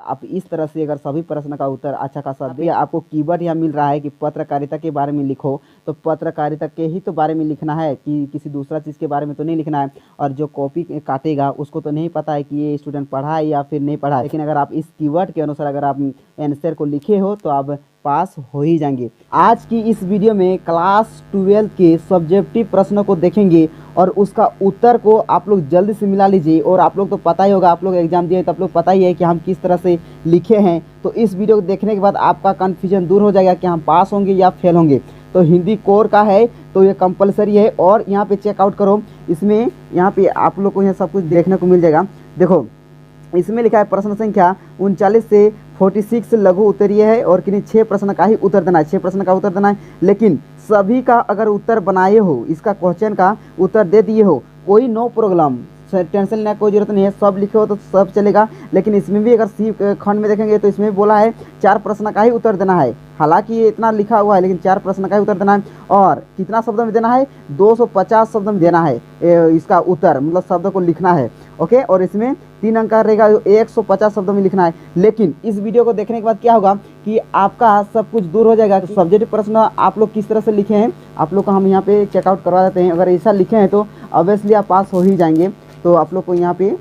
आप इस तरह से अगर सभी प्रश्न का उत्तर अच्छा खासा दे, आपको कीवर्ड यहाँ मिल रहा है कि पत्रकारिता के बारे में लिखो, तो पत्रकारिता के ही तो बारे में लिखना है कि किसी दूसरा चीज़ के बारे में तो नहीं लिखना है। और जो कॉपी काटेगा उसको तो नहीं पता है कि ये स्टूडेंट पढ़ा है या फिर नहीं पढ़ा है, लेकिन अगर आप इस कीवर्ड के अनुसार अगर आप आंसर को लिखे हो तो आप पास हो ही जाएंगे। आज की इस वीडियो में क्लास 12 के सब्जेक्टिव प्रश्नों को देखेंगे और उसका उत्तर को आप लोग जल्दी से मिला लीजिए। और आप लोग तो पता ही होगा, आप लोग एग्जाम दिए तो आप लोग पता ही है कि हम किस तरह से लिखे हैं। तो इस वीडियो को देखने के बाद आपका कन्फ्यूजन दूर हो जाएगा कि हम पास होंगे या फेल होंगे। तो हिंदी कोर का है तो ये कंपलसरी है। और यहाँ पे चेकआउट करो, इसमें यहाँ पे आप लोग को यहाँ सब कुछ देखने को मिल जाएगा। देखो इसमें लिखा है प्रश्न संख्या 39 से 46 लघु उत्तरीय है और किन्हीं 6 प्रश्न का ही उत्तर देना है, 6 प्रश्न का उत्तर देना है। लेकिन सभी का अगर उत्तर बनाए हो, इसका क्वेश्चन का उत्तर दे दिए हो, कोई नो प्रॉब्लम, टेंशन लेने की कोई जरूरत नहीं है, सब लिखे हो तो सब चलेगा। लेकिन इसमें भी अगर सी खंड में देखेंगे तो इसमें बोला है 4 प्रश्न का ही उत्तर देना है। हालांकि ये इतना लिखा हुआ है लेकिन 4 प्रश्न का ही उत्तर देना है। और कितना शब्द में देना है, 250 शब्द में देना है इसका उत्तर, मतलब शब्द को लिखना है। ओके, और इसमें 3 अंक का रहेगा, 150 शब्दों में लिखना है। लेकिन इस वीडियो को देखने के बाद क्या होगा कि आपका सब कुछ दूर हो जाएगा कि सब्जेक्ट प्रश्न आप लोग किस तरह से लिखे हैं। आप लोग को हम यहाँ पे चेकआउट करवा देते हैं। अगर ऐसा लिखे हैं तो ऑब्वियसली आप पास हो ही जाएंगे। तो आप लोग को यहाँ पे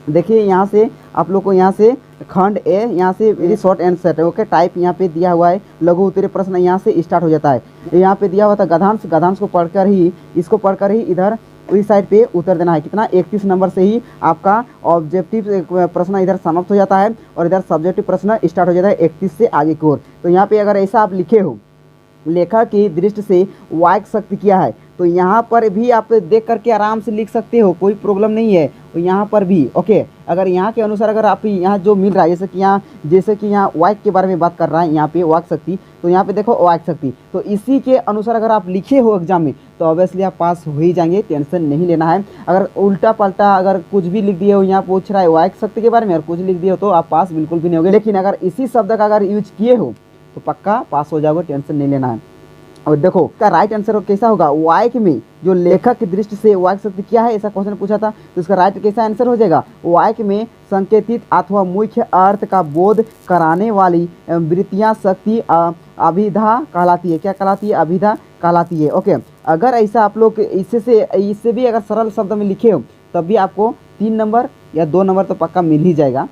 देखिए, यहाँ से आप लोग को यहाँ से खंड ए, यहाँ से वेरी शॉर्ट आंसर है। ओके, टाइप यहाँ पे दिया हुआ है, लघु उत्तरीय प्रश्न यहाँ से स्टार्ट हो जाता है। यहाँ पे दिया हुआ था गद्यांश, गद्यांश को पढ़कर ही, इसको पढ़कर ही इधर इस साइड पे उत्तर देना है। कितना, 31 नंबर से ही आपका ऑब्जेक्टिव प्रश्न इधर समाप्त हो जाता है और इधर सब्जेक्टिव प्रश्न स्टार्ट हो जाता है 31 से आगे की ओर। तो यहाँ पे अगर ऐसा आप लिखे हो, लेखक की दृष्टि से वाक्य शक्ति क्या है, तो यहाँ पर भी आप देख करके आराम से लिख सकते हो, कोई प्रॉब्लम नहीं है। तो यहाँ पर भी ओके, अगर यहाँ के अनुसार अगर आप यहाँ जो मिल रहा है, जैसे कि यहाँ वाक्य के बारे में बात कर रहा है, यहाँ पे वाक्य शक्ति, तो यहाँ पे देखो वाक्य शक्ति, तो इसी के अनुसार अगर आप लिखे हो एग्जाम में तो ऑब्वियसली आप पास हो ही जाएंगे, टेंशन नहीं लेना है। अगर उल्टा पलटा अगर कुछ भी लिख दिए हो, यहाँ पूछ रहा है वाक्य शक्ति के बारे में और कुछ लिख दिए हो तो आप पास बिल्कुल भी नहीं होगे। लेकिन अगर इसी शब्द का अगर यूज किए हो तो पक्का पास हो जाओगे, टेंशन नहीं लेना है। और देखो इसका राइट आंसर कैसा होगा, वाक्य में जो लेखक की दृष्टि से वाक्य शक्ति क्या है, ऐसा क्वेश्चन पूछा था, तो इसका राइट कैसा आंसर हो जाएगा, वाक्य में संकेतित अथवा मुख्य अर्थ का बोध कराने वाली वृत्तियां शक्ति अभिधा कहलाती है। क्या कहलाती है, अभिधा कहलाती है। ओके, अगर ऐसा आप लोग इससे भी अगर सरल शब्द में लिखे हो तब भी आपको 3 नंबर या 2 नंबर तो पक्का मिल ही जाएगा।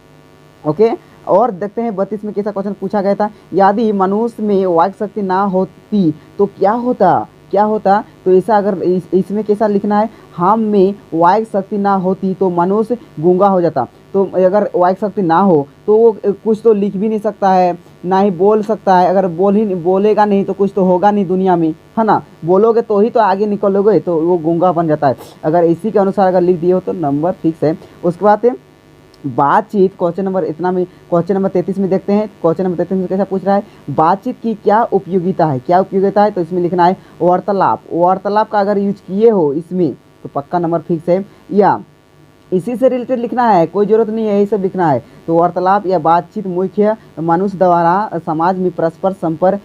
ओके, और देखते हैं 32 में कैसा क्वेश्चन पूछा गया था, यदि मनुष्य में वाक्य शक्ति ना होती तो क्या होता। तो ऐसा अगर इसमें कैसा लिखना है, हम में वाक्य शक्ति ना होती तो मनुष्य गूंगा हो जाता। तो अगर वाक्य शक्ति ना हो तो वो कुछ तो लिख भी नहीं सकता है, ना ही बोल सकता है। अगर बोलेगा नहीं तो कुछ तो होगा नहीं दुनिया में, है ना। बोलोगे तो ही तो आगे निकलोगे, तो वो गूंगा बन जाता है। अगर इसी के अनुसार अगर लिख दिए हो तो नंबर फिक्स है। उसके बाद बातचीत, क्वेश्चन नंबर 33 में देखते हैं। क्वेश्चन नंबर 33 में कैसा पूछ रहा है, बातचीत की क्या उपयोगिता है, तो इसमें लिखना है वार्तालाप का अगर यूज किए हो इसमें तो पक्का नंबर फिक्स है। या इसी से रिलेटेड लिखना है, कोई जरूरत नहीं है यही सब लिखना है। तो वार्तालाप या बातचीत मुख्य मनुष्य द्वारा समाज में परस्पर संपर्क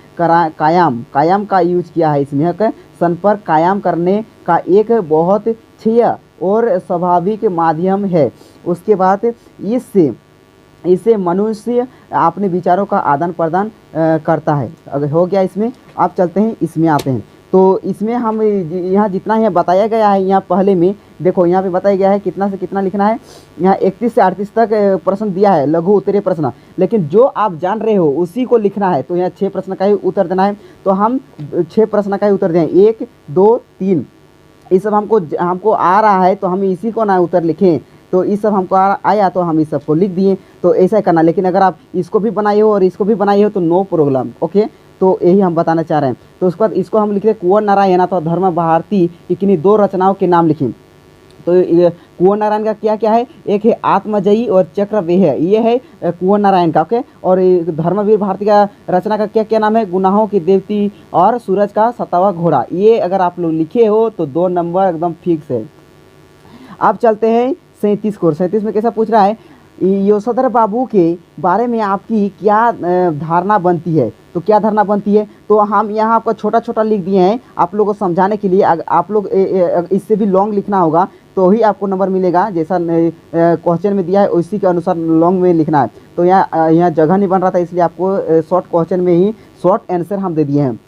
कायम का यूज किया है इसमें। संपर्क कायम करने का एक बहुत अच्छे और स्वाभाविक माध्यम है। उसके बाद इससे मनुष्य अपने विचारों का आदान प्रदान करता है। अगर हो गया इसमें, आप चलते हैं इसमें आते हैं। तो इसमें हम यहाँ जितना यहाँ बताया गया है, यहाँ पहले में देखो यहाँ पे बताया गया है कितना से कितना लिखना है। यहाँ 31 से 38 तक प्रश्न दिया है, लघु उत्तरीय प्रश्न, लेकिन जो आप जान रहे हो उसी को लिखना है। तो यहाँ 6 प्रश्न का ही उत्तर देना है। तो हम 6 प्रश्न का ही उत्तर दें, 1 2 3, ये सब हमको आ रहा है तो हम इसी को ना उत्तर लिखें। तो ये सब हमको आया तो हम इस सब को लिख दिए, तो ऐसा करना। लेकिन अगर आप इसको भी बनाए हो और इसको भी बनाए हो तो नो प्रॉब्लम। ओके, तो यही हम बताना चाह रहे हैं। तो उसके बाद इसको हम लिख रहे कुंवर नारायण अथवा धर्म भारती की किन्हीं 2 रचनाओं के नाम लिखें। तो कुंवर नारायण का क्या क्या है, एक है आत्मजयी और चक्रव्यूह है, ये है कुंवर नारायण का। ओके, और धर्मवीर भारती का रचना का क्या क्या नाम है, गुनाहों की देवती और सूरज का 7वां घोड़ा। ये अगर आप लोग लिखे हो तो 2 नंबर एकदम फिक्स है। अब चलते हैं 37 को। 37 में कैसा पूछ रहा है, यशोधर बाबू के बारे में आपकी क्या धारणा बनती है? तो क्या धारणा बनती है, तो हम यहाँ आपका छोटा छोटा लिख दिए हैं आप लोगों को समझाने के लिए। आप लोग इससे भी लॉन्ग लिखना होगा तो ही आपको नंबर मिलेगा। जैसा क्वेश्चन में दिया है उसी के अनुसार लॉन्ग में लिखना है। तो यहाँ जगह नहीं बन रहा था, इसलिए आपको शॉर्ट क्वेश्चन में ही शॉर्ट आंसर हम दे दिए हैं।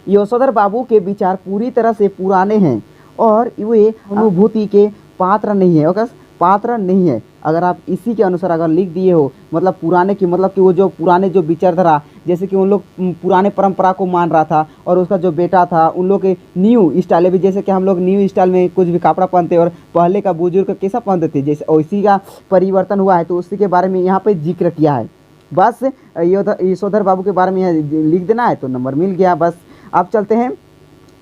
यशोधर बाबू के विचार पूरी तरह से पुराने हैं और वे अनुभूति के पात्र नहीं है। ओके, पात्र नहीं है। अगर आप इसी के अनुसार अगर लिख दिए हो, मतलब पुराने की मतलब कि वो जो पुराने जो विचारधारा, जैसे कि उन लोग पुराने परंपरा को मान रहा था और उसका जो बेटा था उन लोग के न्यू स्टाइल भी, जैसे कि हम लोग न्यू स्टाइल में कुछ भी कपड़ा पहनते और पहले का बुजुर्ग कैसा पहनते थे, जैसे उसी का परिवर्तन हुआ है। तो उसी के बारे में यहाँ पे जिक्र किया है। बस यशोधर बाबू के बारे में यहाँ लिख देना है तो नंबर मिल गया। बस अब चलते हैं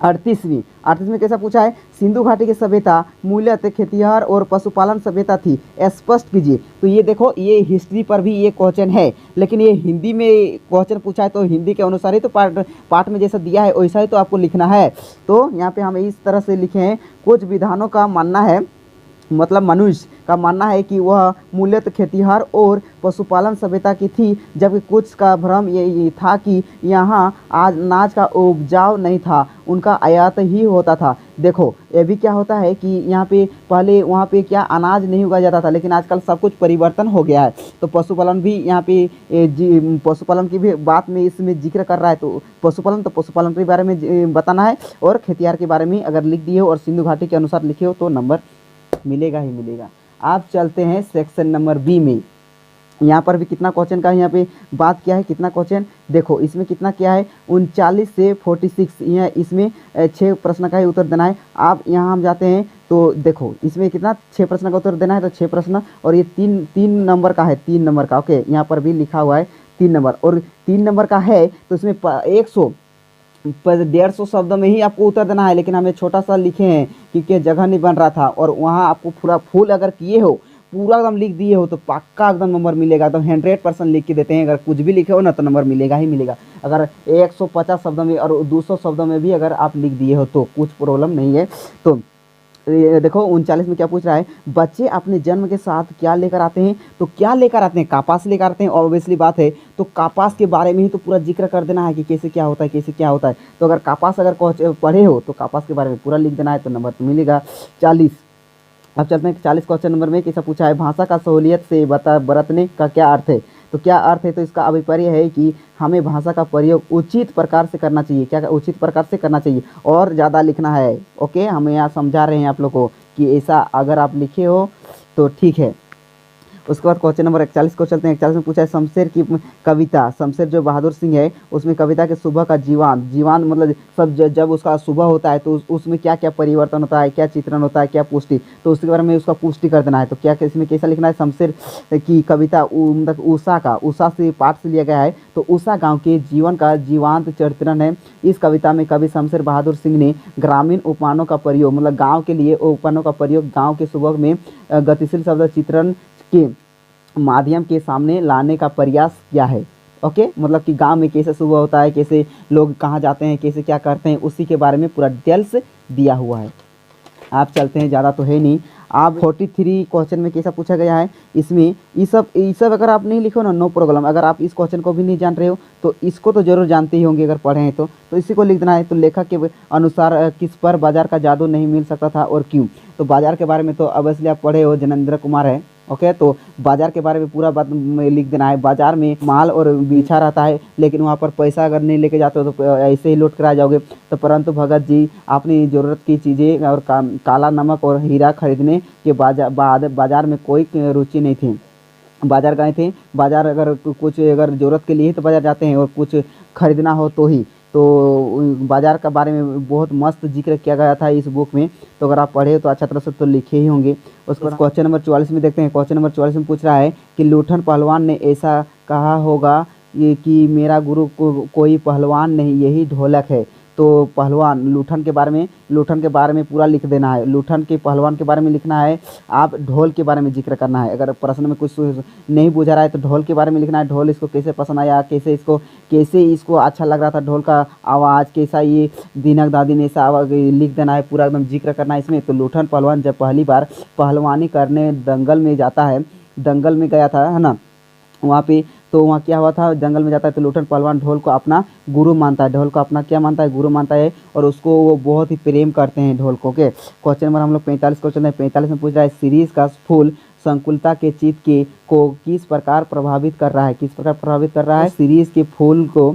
38वीं कैसा पूछा है, सिंधु घाटी की सभ्यता मूलतः खेतिहर और पशुपालन सभ्यता थी, स्पष्ट कीजिए। तो ये देखो, ये हिस्ट्री पर भी ये क्वेश्चन है, लेकिन ये हिंदी में क्वेश्चन पूछा है तो हिंदी के अनुसार ही तो पाठ में जैसा दिया है वैसा ही तो आपको लिखना है। तो यहाँ पे हम इस तरह से लिखे हैं, कुछ विधानों का मानना है, मतलब मनुष्य का मानना है कि वह मूलतः खेतिहर और पशुपालन सभ्यता की थी, जबकि कुछ का भ्रम ये था कि यहाँ आज अनाज का उपजाव नहीं था, उनका आयात ही होता था। देखो, ये भी क्या होता है कि यहाँ पे पहले वहाँ पे क्या अनाज नहीं उगाया जाता था, लेकिन आजकल सब कुछ परिवर्तन हो गया है। तो पशुपालन भी यहाँ पे पशुपालन की भी बात में इसमें जिक्र कर रहा है। तो पशुपालन के बारे में बताना है और खेतिहर के बारे में अगर लिख दिए हो और सिंधु घाटी के अनुसार लिखे हो तो नंबर मिलेगा ही मिलेगा। आप चलते हैं सेक्शन नंबर बी में। यहाँ पर भी कितना क्वेश्चन का यहाँ पे बात किया है, कितना क्वेश्चन देखो, इसमें कितना क्या है 39 से 46, यहाँ इसमें 6 प्रश्न का ही उत्तर देना है। आप यहाँ हम जाते हैं तो देखो इसमें कितना 6 प्रश्न का उत्तर देना है, तो 6 प्रश्न और ये तीन नंबर का है, 3 नंबर का। ओके, यहाँ पर भी लिखा हुआ है 3 नंबर और 3 नंबर का है, तो इसमें 150 शब्दों में ही आपको उत्तर देना है। लेकिन हमें छोटा सा लिखे हैं क्योंकि जगह नहीं बन रहा था, और वहाँ आपको पूरा फुल अगर किए हो, पूरा एकदम लिख दिए हो तो पक्का एकदम नंबर मिलेगा। एकदम 100% लिख के देते हैं। अगर कुछ भी लिखे हो ना तो नंबर मिलेगा ही मिलेगा। अगर 150 शब्दों में और 200 शब्दों में भी अगर आप लिख दिए हो तो कुछ प्रॉब्लम नहीं है। तो ये देखो 39 में क्या पूछ रहा है, बच्चे अपने जन्म के साथ क्या लेकर आते हैं? तो क्या लेकर आते हैं? कपास लेकर आते हैं, ऑब्वियसली बात है। तो कपास के बारे में ही तो पूरा जिक्र कर देना है कि कैसे क्या होता है, कैसे क्या होता है। तो अगर कपास अगर पढ़े हो तो कपास के बारे में पूरा लिख देना है तो नंबर तो मिलेगा 40। अब चलते हैं 40 क्वेश्चन नंबर में कैसा पूछा है, भाषा का सहूलियत से बरतने का क्या अर्थ है? तो क्या अर्थ है, तो इसका अभिप्राय है कि हमें भाषा का प्रयोग उचित प्रकार से करना चाहिए। क्या उचित प्रकार से करना चाहिए और ज़्यादा लिखना है। ओके, हम यहाँ समझा रहे हैं आप लोग को कि ऐसा अगर आप लिखे हो तो ठीक है। उसके बाद क्वेश्चन नंबर 41 को चलते हैं। 41 में पूछा है शमशेर की कविता, शमशेर जो बहादुर सिंह है उसमें कविता के सुबह का जीवान मतलब सब जब उसका सुबह होता है तो उसमें क्या क्या परिवर्तन होता है, क्या चित्रण होता है, क्या पुष्टि, तो उसके बारे में उसका पुष्टि कर देना है। तो क्या इसमें कैसा लिखना है, शमशेर की कविता मतलब उषा से पाठ से लिया गया है। तो उषा गाँव के जीवन का जीवांत चित्रण है। इस कविता में कवि शमशेर बहादुर सिंह ने ग्रामीण उपमानों का प्रयोग, मतलब गाँव के लिए उपमानों का प्रयोग गाँव के सुबह में गतिशील शब्द चित्रण के माध्यम के सामने लाने का प्रयास किया है। ओके, मतलब कि गांव में कैसे सुबह होता है, कैसे लोग कहाँ जाते हैं, कैसे क्या करते हैं, उसी के बारे में पूरा डिटेल्स दिया हुआ है। आप चलते हैं, ज़्यादा तो है नहीं। आप 43 क्वेश्चन में कैसा पूछा गया है, इसमें ये सब अगर आप नहीं लिखो ना नो प्रॉब्लम। अगर आप इस क्वेश्चन को भी नहीं जान रहे हो तो इसको तो जरूर जानते ही होंगे अगर पढ़े हैं तो इसी को लिख देना है। तो लेखक के अनुसार किस पर बाजार का जादू नहीं मिल सकता था और क्यों? तो बाजार के बारे में तो ऑब्वियसली आप पढ़े हो, जनेंद्र कुमार है। ओके, तो बाजार के बारे में पूरा बात में लिख देना है। बाजार में माल और बिछा रहता है, लेकिन वहाँ पर पैसा अगर नहीं लेके जाते हो तो ऐसे ही लौट कर आ जाओगे। तो परंतु भगत जी अपनी ज़रूरत की चीज़ें और काला नमक और हीरा खरीदने के बाजार में कोई रुचि नहीं थी। बाजार गए थे, बाजार अगर कुछ अगर ज़रूरत के लिए ही तो बाजार जाते हैं और कुछ खरीदना हो तो ही। तो बाजार के बारे में बहुत मस्त जिक्र किया गया था इस बुक में। तो अगर आप पढ़े तो अच्छा तरह से तो लिखे ही होंगे। उसके बाद क्वेश्चन नंबर 44 में देखते हैं। क्वेश्चन नंबर 44 में पूछ रहा है कि लूठन पहलवान ने ऐसा कहा होगा ये कि मेरा गुरु कोई पहलवान नहीं, यही ढोलक है। तो पहलवान लूठन के बारे में पूरा लिख देना है। लूठन के पहलवान के बारे में लिखना है। आप ढोल के बारे में जिक्र करना है। अगर प्रश्न में कुछ नहीं बुझा रहा है तो ढोल के बारे में लिखना है। ढोल इसको कैसे पसंद आया, कैसे इसको अच्छा लग रहा था, ढोल का आवाज़ कैसा, ये दीनक दादी ने ऐसा आवाज़ लिख देना है। पूरा एकदम जिक्र करना है इसमें। तो लूठन पहलवान जब पहली बार पहलवानी करने दंगल में जाता है दंगल में गया था, है ना, वहाँ पे। तो वहाँ क्या हुआ था, जंगल में जाता है तो लोटन पहलवान ढोल को अपना गुरु मानता है, ढोल को अपना क्या मानता है, गुरु मानता है, और उसको वो बहुत ही प्रेम करते हैं ढोल को। ओके, क्वेश्चन नंबर हम लोग 45 क्वेश्चन है। 45 में पूछ रहा है सीरीज का फूल संकुलता के चित्त के को किस प्रकार प्रभावित कर रहा है, किस प्रकार प्रभावित कर रहा है। सीरीज के फूल को,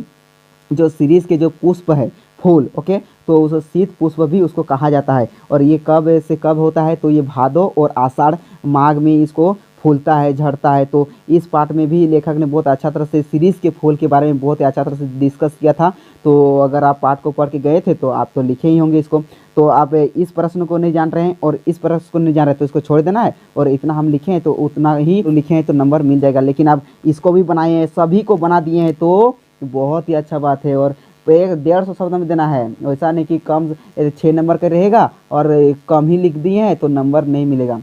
जो सीरीज के जो पुष्प है फूल, ओके, तो उस शीत पुष्प भी उसको कहा जाता है। और ये कब से कब होता है, तो ये भादो और आषाढ़ माघ में इसको फूलता है, झड़ता है। तो इस पार्ट में भी लेखक ने बहुत अच्छा तरह से सीरीज के फूल के बारे में बहुत ही अच्छा तरह से डिस्कस किया था। तो अगर आप पार्ट को पढ़ के गए थे तो आप तो लिखे ही होंगे इसको। तो आप इस प्रश्न को नहीं जान रहे हैं और इस प्रश्न को नहीं जान रहे तो इसको छोड़ देना है, और इतना हम लिखे हैं तो उतना ही लिखे हैं तो नंबर मिल जाएगा। लेकिन आप इसको भी बनाए हैं, सभी को बना दिए हैं तो बहुत ही अच्छा बात है। और 150 शब्द में देना है, ऐसा नहीं कि कम 6 नंबर का रहेगा और कम ही लिख दिए हैं तो नंबर नहीं मिलेगा।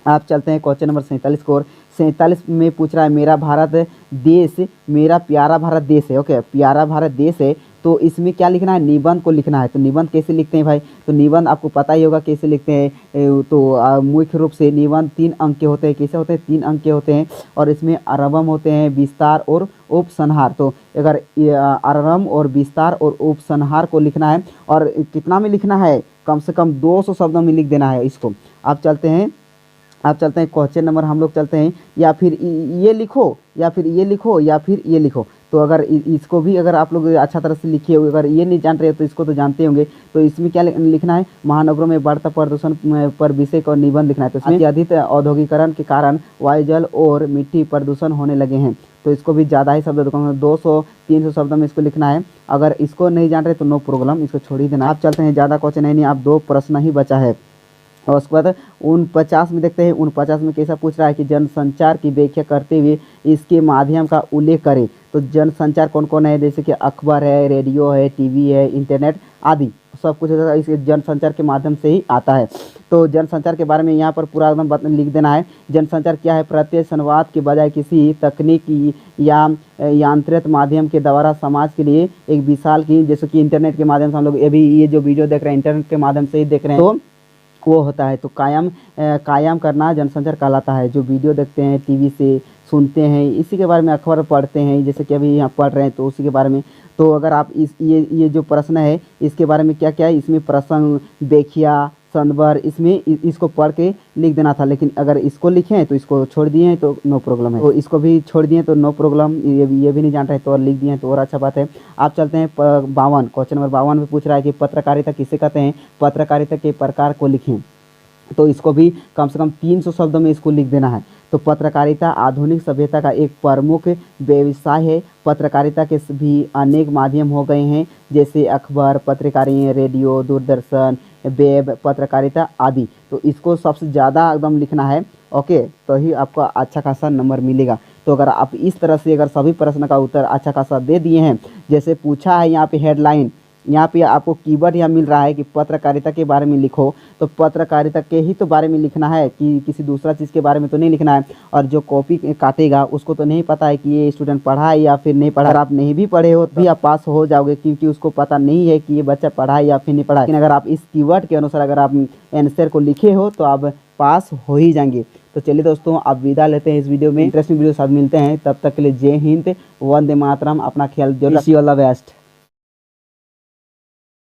आप चलते हैं क्वेश्चन नंबर 47 को। 47 में पूछ रहा है मेरा भारत देश, मेरा प्यारा भारत देश है। ओके, प्यारा भारत देश है, तो इसमें क्या लिखना है, निबंध को लिखना है। तो निबंध कैसे लिखते हैं भाई, तो निबंध आपको पता ही होगा कैसे लिखते हैं। तो मुख्य रूप से निबंध 3 अंक के होते हैं। कैसे होते हैं, 3 अंक के होते हैं, और इसमें आरंभ होते हैं, विस्तार और उपसंहार। तो अगर आरंभ और विस्तार और उपसंहार को लिखना है, और कितना में लिखना है, कम से कम 200 शब्दों में लिख देना है इसको। आप चलते हैं क्वेश्चन नंबर हम लोग चलते हैं, या फिर ये लिखो, या फिर ये लिखो, या फिर ये लिखो। तो अगर इसको भी अगर आप लोग अच्छा तरह से लिखे हुए, अगर ये नहीं जान रहे तो इसको तो जानते होंगे। तो इसमें क्या लिखना है, महानगरों में बढ़ता प्रदूषण पर विषय का निबंध लिखना है। तो इसमें अधिक औद्योगिकरण के कारण वायु, जल और मिट्टी प्रदूषण होने लगे हैं। तो इसको भी ज़्यादा ही शब्द 200-300 शब्दों में इसको लिखना है। अगर इसको नहीं जान रहे तो नो प्रॉब्लम, इसको छोड़ ही देना। आप चलते हैं, ज़्यादा क्वेश्चन है नहीं, आप 2 प्रश्न ही बचा है। और उसके बाद 49 में देखते हैं। 49 में कैसा पूछ रहा है कि जनसंचार की व्याख्या करते हुए इसके माध्यम का उल्लेख करें। तो जनसंचार कौन कौन है, जैसे कि अखबार है, रेडियो है, टीवी है, इंटरनेट आदि सब कुछ इस जनसंचार के माध्यम से ही आता है। तो जनसंचार के बारे में यहाँ पर पूरा एकदम लिख देना है। जनसंचार क्या है, प्रत्यक्ष संवाद के बजाय किसी तकनीकी या यांत्रिक माध्यम के द्वारा समाज के लिए एक विशाल की, जैसे कि इंटरनेट के माध्यम से हम लोग अभी ये जो वीडियो देख रहे हैं इंटरनेट के माध्यम से ही देख रहे हैं, तो वो होता है। तो कायम करना जनसंचार कहलाता है। जो वीडियो देखते हैं, टीवी से सुनते हैं, इसी के बारे में अखबार पढ़ते हैं, जैसे कि अभी यहाँ पढ़ रहे हैं तो उसी के बारे में। तो अगर आप ये जो प्रश्न है इसके बारे में क्या क्या है, इसमें प्रसंग, व्याख्या, संदर्भ, इसमें इसको पढ़ के लिख देना था। लेकिन अगर इसको लिखे हैं तो इसको छोड़ दिए हैं तो नो प्रॉब्लम है। तो इसको भी छोड़ दिए तो नो प्रॉब्लम, ये भी नहीं जान रहे तो और लिख दिए हैं तो और अच्छा बात है। आप चलते हैं 52, क्वेश्चन नंबर 52 में पूछ रहा है कि पत्रकारिता किसे कहते हैं, पत्रकारिता के प्रकार को लिखें। तो इसको भी कम से कम 300 शब्दों में इसको लिख देना है। तो पत्रकारिता आधुनिक सभ्यता का एक प्रमुख व्यवसाय है। पत्रकारिता के भी अनेक माध्यम हो गए हैं, जैसे अखबार, पत्रकारिता, रेडियो, दूरदर्शन, वेब पत्रकारिता आदि। तो इसको सबसे ज़्यादा एकदम लिखना है, ओके, तो ही आपको अच्छा खासा नंबर मिलेगा। तो अगर आप इस तरह से अगर सभी प्रश्न का उत्तर अच्छा खासा दे दिए हैं, जैसे पूछा है यहाँ पे हेडलाइन, यहाँ पे आपको कीवर्ड यहाँ मिल रहा है कि पत्रकारिता के बारे में लिखो, तो पत्रकारिता के ही तो बारे में लिखना है, कि किसी दूसरा चीज़ के बारे में तो नहीं लिखना है। और जो कॉपी काटेगा उसको तो नहीं पता है कि ये स्टूडेंट पढ़ा है या फिर नहीं पढ़ा। अगर आप नहीं भी पढ़े हो तो भी आप पास हो जाओगे, क्योंकि उसको पता नहीं है कि ये बच्चा पढ़ा है या फिर नहीं पढ़ा है। लेकिन अगर आप इस कीवर्ड के अनुसार अगर आप आंसर को लिखे हो तो आप पास हो ही जाएंगे। तो चलिए दोस्तों, आप विदा लेते हैं इस वीडियो में। इंटरेस्टिंग वीडियो साथ मिलते हैं, तब तक के लिए जय हिंद, वंदे मातरम। अपना ख्याल जरूर, ऑल द बेस्ट।